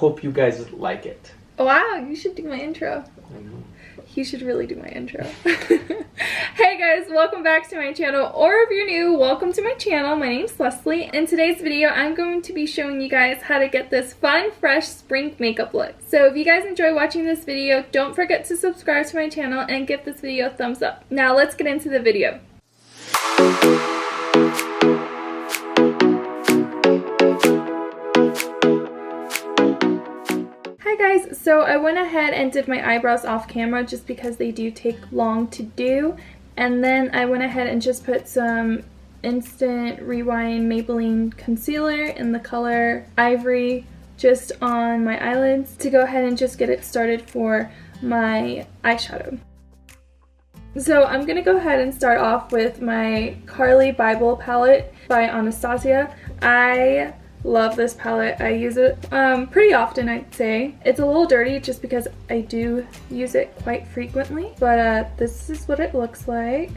hope you guys like it. Wow, you should do my intro. I know. You should really do my intro. Hey guys, welcome back to my channel, or if you're new, welcome to my channel. My name's Leslie. In today's video, I'm going to be showing you guys how to get this fun, fresh spring makeup look. So if you guys enjoy watching this video, don't forget to subscribe to my channel and give this video a thumbs up. Now let's get into the video. Hi guys, so I went ahead and did my eyebrows off camera just because they do take long to do, and then I went ahead and just put some Instant Rewind Maybelline concealer in the color Ivory just on my eyelids to go ahead and just get it started for my eyeshadow. So I'm gonna go ahead and start off with my Carly Bible palette by Anastasia. I love this palette. I use it pretty often, I'd say. It's a little dirty just because I do use it quite frequently, but this is what it looks like.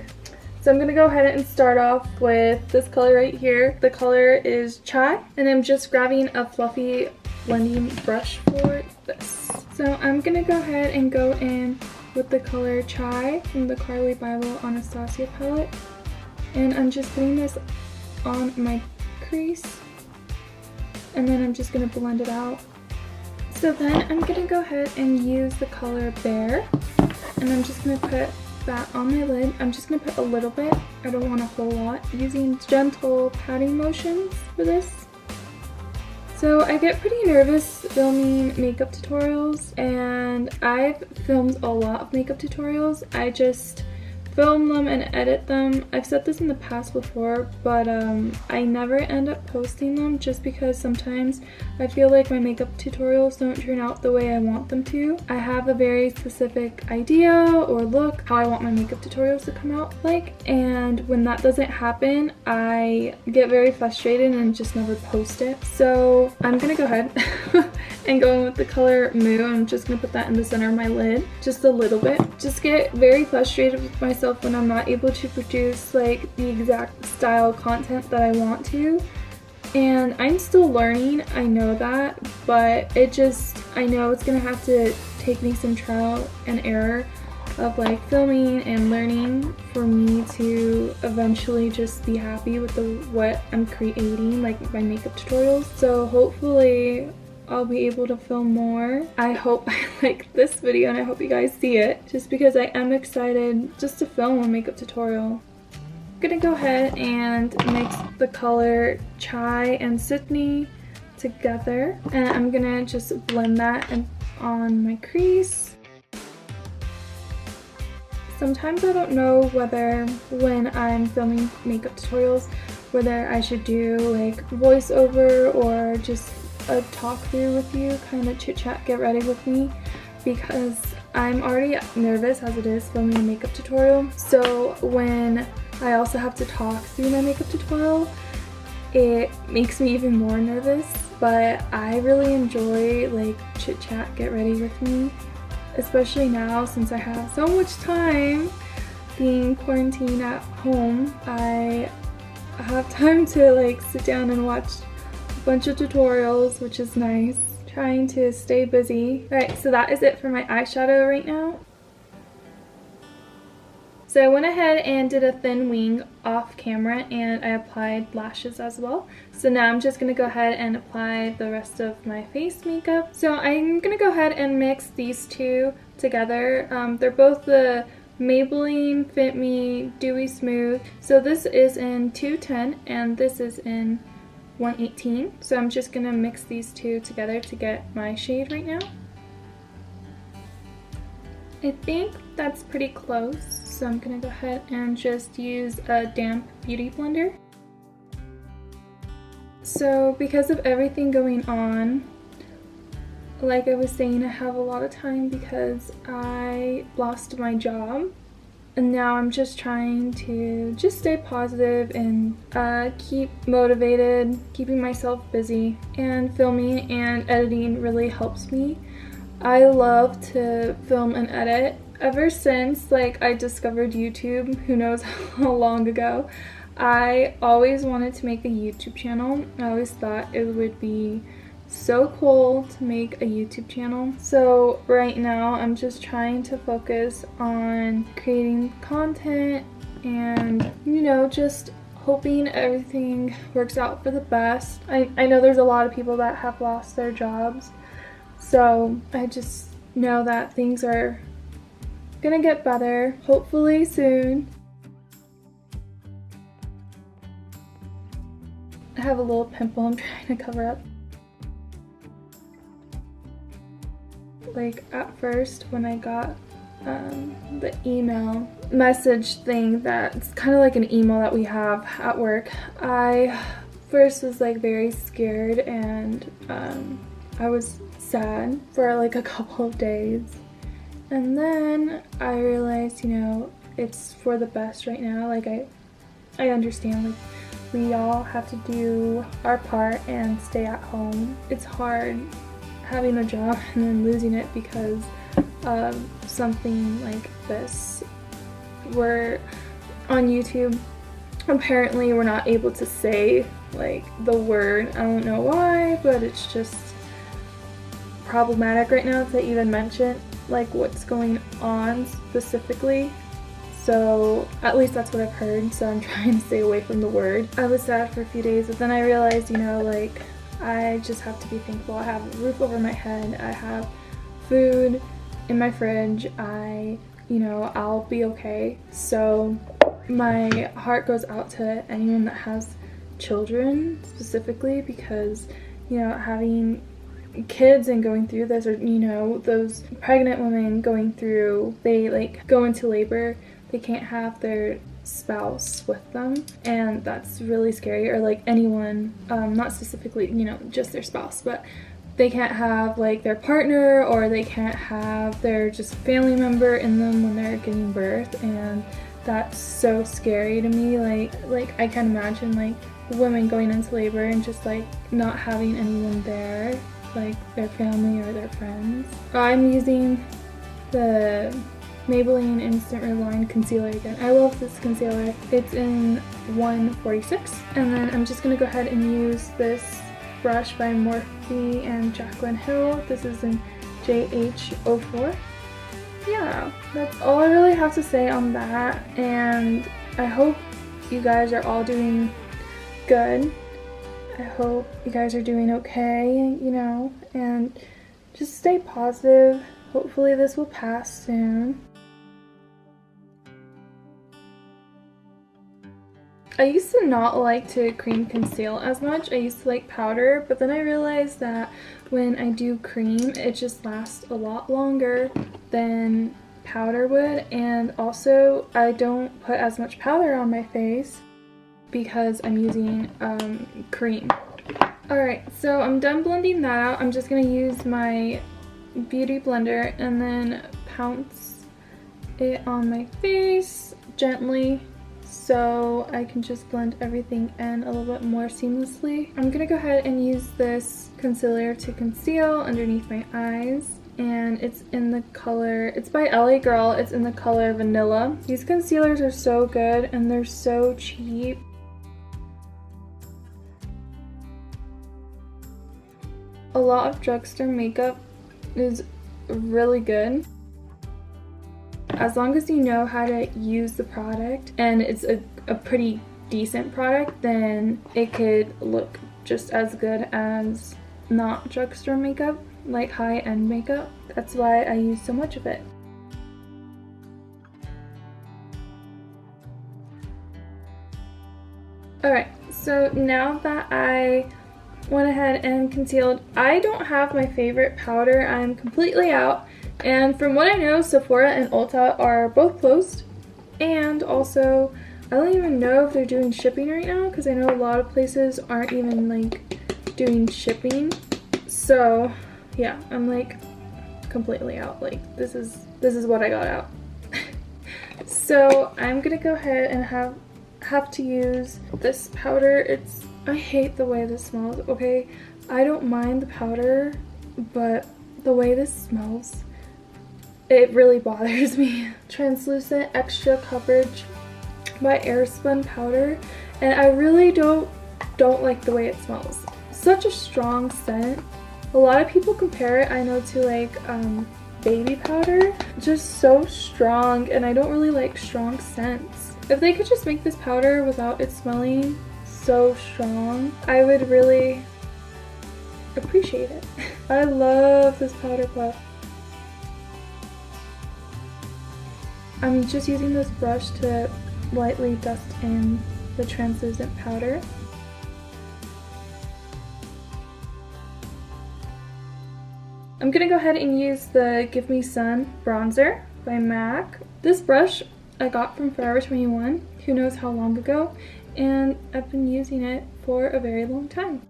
So I'm gonna go ahead and start off with this color right here. The color is Chai, and I'm just grabbing a fluffy blending brush for this. So I'm gonna go ahead and go in with the color Chai from the Carly Bible Anastasia palette, and I'm just putting this on my crease, and then I'm just going to blend it out. So then I'm going to go ahead and use the color Bear, and I'm just going to put that on my lid. I'm just going to put a little bit. I don't want a whole lot. Using gentle patting motions for this. So I get pretty nervous filming makeup tutorials, and I've filmed a lot of makeup tutorials. I just film them and edit them. I've said this in the past before, but I never end up posting them just because sometimes I feel like my makeup tutorials don't turn out the way I want them to. I have a very specific idea or look how I want my makeup tutorials to come out like, and when that doesn't happen, I get very frustrated and just never post it. So I'm gonna go ahead and go in with the color Moo. I'm just gonna put that in the center of my lid just a little bit. Just get very frustrated with myself when I'm not able to produce like the exact style content that I want to, and I'm still learning, I know that, but I know it's gonna have to take me some trial and error of like filming and learning for me to eventually just be happy with what I'm creating, like my makeup tutorials. So hopefully I'll be able to film more. I hope I like this video and I hope you guys see it, just because I am excited just to film a makeup tutorial. I'm gonna go ahead and mix the color Chai and Sydney together, and I'm gonna just blend that on my crease. Sometimes I don't know whether when I'm filming makeup tutorials whether I should do like voiceover or just a talk through with you, kind of chit chat, get ready with me, because I'm already nervous as it is filming a makeup tutorial. So when I also have to talk through my makeup tutorial, it makes me even more nervous. But I really enjoy like chit chat, get ready with me, especially now since I have so much time being quarantined at home. I have time to like sit down and watch bunch of tutorials, which is nice. Trying to stay busy. Alright, so that is it for my eyeshadow right now. So I went ahead and did a thin wing off camera, and I applied lashes as well. So now I'm just going to go ahead and apply the rest of my face makeup. So I'm going to go ahead and mix these two together. They're both the Maybelline Fit Me Dewy Smooth. So this is in 210 and this is in 118. So I'm just gonna mix these two together to get my shade right now. I think that's pretty close, so I'm gonna go ahead and just use a damp beauty blender. So because of everything going on, like I was saying, I have a lot of time because I lost my job. And now I'm just trying to just stay positive and keep motivated, keeping myself busy. And filming and editing really helps me. I love to film and edit. Ever since like I discovered YouTube, who knows how long ago, I always wanted to make a YouTube channel. I always thought it would be so cool to make a YouTube channel. So right now I'm just trying to focus on creating content and, you know, just hoping everything works out for the best. I know there's a lot of people that have lost their jobs, so I just know that things are gonna get better, hopefully soon. I have a little pimple I'm trying to cover up. Like at first when I got the email message thing, that's kind of like an email that we have at work, I first was like very scared, and I was sad for like a couple of days, and then I realized, you know, it's for the best right now. Like I understand, like we all have to do our part and stay at home. It's hard having a job and then losing it because of something like this. We're on YouTube, apparently we're not able to say like the word. I don't know why, but it's just problematic right now to even mention like what's going on specifically. So at least that's what I've heard, so I'm trying to stay away from the word. I was sad for a few days, but then I realized, you know, like I just have to be thankful. I have a roof over my head, I have food in my fridge, you know, I'll be okay. So my heart goes out to anyone that has children specifically, because, you know, having kids and going through this, or, you know, those pregnant women going through, they like go into labor, they can't have their spouse with them, and that's really scary. Or like anyone, not specifically, you know, just their spouse, but they can't have like their partner, or they can't have their just family member in them when they're giving birth, and that's so scary to me. Like I can't imagine like women going into labor and just like not having anyone there, like their family or their friends. I'm using the Maybelline Instant Rewind Concealer again. I love this concealer. It's in 146. And then I'm just going to go ahead and use this brush by Morphe and Jaclyn Hill. This is in JH04. Yeah, that's all I really have to say on that. And I hope you guys are all doing good. I hope you guys are doing okay, you know, and just stay positive. Hopefully this will pass soon. I used to not like to cream conceal as much. I used to like powder, but then I realized that when I do cream, it just lasts a lot longer than powder would. And also, I don't put as much powder on my face because I'm using cream. Alright, so I'm done blending that out. I'm just going to use my beauty blender and then pounce it on my face gently, so I can just blend everything in a little bit more seamlessly. I'm gonna go ahead and use this concealer to conceal underneath my eyes, and it's in the color, it's by LA Girl, it's in the color Vanilla. These concealers are so good and they're so cheap. A lot of drugstore makeup is really good. As long as you know how to use the product and it's a pretty decent product, then it could look just as good as not drugstore makeup, like high-end makeup. That's why I use so much of it. Alright, so now that I went ahead and concealed, I don't have my favorite powder. I'm completely out. And from what I know, Sephora and Ulta are both closed. And also, I don't even know if they're doing shipping right now, because I know a lot of places aren't even like doing shipping. So yeah, I'm like completely out. Like this is what I got out. So I'm gonna go ahead and have to use this powder. I hate the way this smells. Okay, I don't mind the powder, but the way this smells, it really bothers me. Translucent Extra Coverage by Airspun powder, and I really don't like the way it smells. Such a strong scent, A lot of people compare it, I know, to like baby powder. Just so strong, and I don't really like strong scents. If they could just make this powder without it smelling so strong, I would really appreciate it. I love this powder puff. I'm just using this brush to lightly dust in the translucent powder. I'm gonna go ahead and use the Give Me Sun bronzer by MAC. This brush I got from Forever 21, who knows how long ago, and I've been using it for a very long time.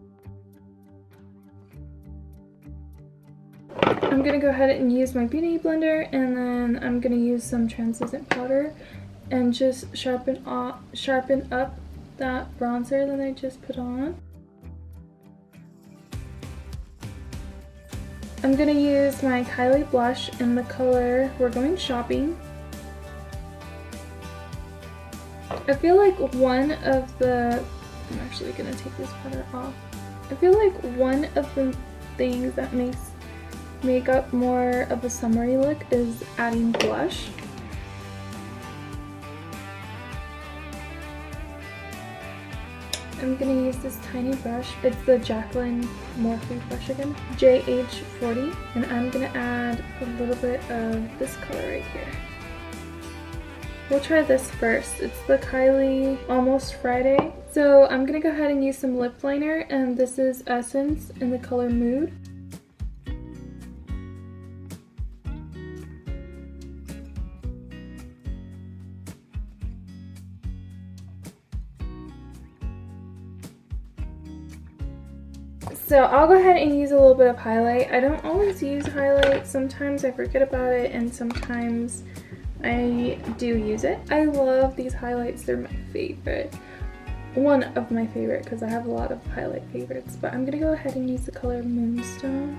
I'm gonna go ahead and use my beauty blender, and then I'm gonna use some translucent powder and just sharpen up that bronzer that I just put on. I'm gonna use my Kylie blush in the color We're Going Shopping. I feel like I'm actually gonna take this powder off. I feel like one of the things that makes makeup more of a summery look is adding blush. I'm gonna use this tiny brush. It's the Jaclyn Morphe brush again, JH40, and I'm gonna add a little bit of this color right here. We'll try this first. It's the Kylie Almost Friday. So I'm gonna go ahead and use some lip liner, and this is Essence in the color Mood. So I'll go ahead and use a little bit of highlight. I don't always use highlight. Sometimes I forget about it, and sometimes I do use it. I love these highlights. They're my favorite. One of my favorite, because I have a lot of highlight favorites. But I'm going to go ahead and use the color Moonstone.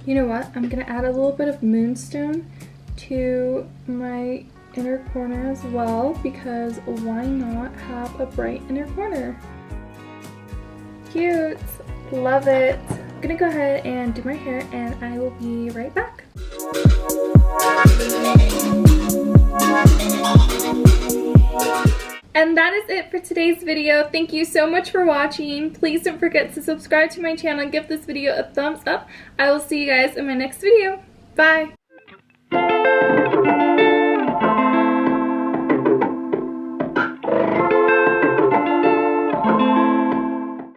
You know what? I'm going to add a little bit of Moonstone to my inner corner as well, because why not have a bright inner corner? Cute! Love it! I'm gonna go ahead and do my hair, and I will be right back. And that is it for today's video. Thank you so much for watching. Please don't forget to subscribe to my channel and give this video a thumbs up. I will see you guys in my next video. Bye!